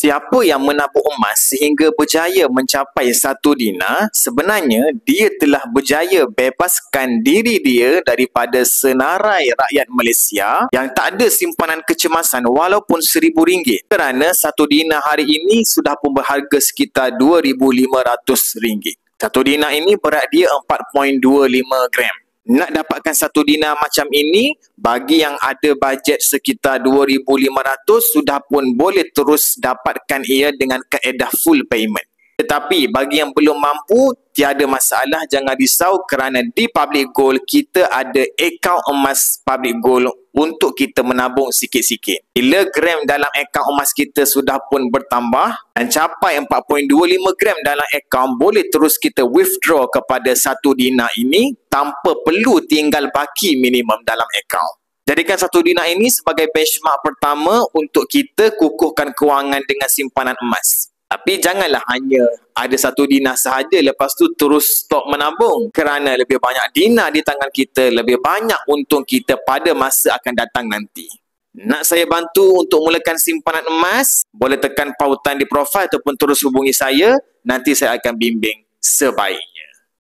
Siapa yang menabung emas sehingga berjaya mencapai 1 dinar, sebenarnya dia telah berjaya bebaskan diri dia daripada senarai rakyat Malaysia yang tak ada simpanan kecemasan walaupun RM1,000. Kerana 1 dinar hari ini sudah pun berharga sekitar RM2,500. 1 dinar ini berat dia 4.25 gram. Nak dapatkan 1 dinar macam ini, bagi yang ada bajet sekitar RM2,500 sudah pun boleh terus dapatkan ia dengan kaedah full payment. Tetapi bagi yang belum mampu, tiada masalah, jangan risau kerana di Public Gold kita ada akaun emas Public Gold untuk kita menabung sikit-sikit. Bila gram dalam akaun emas kita sudah pun bertambah dan capai 4.25 gram dalam akaun, boleh terus kita withdraw kepada 1 dinar ini tanpa perlu tinggal baki minimum dalam akaun. Jadikan 1 dinar ini sebagai benchmark pertama untuk kita kukuhkan kewangan dengan simpanan emas. Tapi janganlah hanya ada 1 dinar sahaja lepas tu terus stop menabung. Kerana lebih banyak dinar di tangan kita, lebih banyak untung kita pada masa akan datang nanti. Nak saya bantu untuk mulakan simpanan emas? Boleh tekan pautan di profil ataupun terus hubungi saya. Nanti saya akan bimbing sebaik.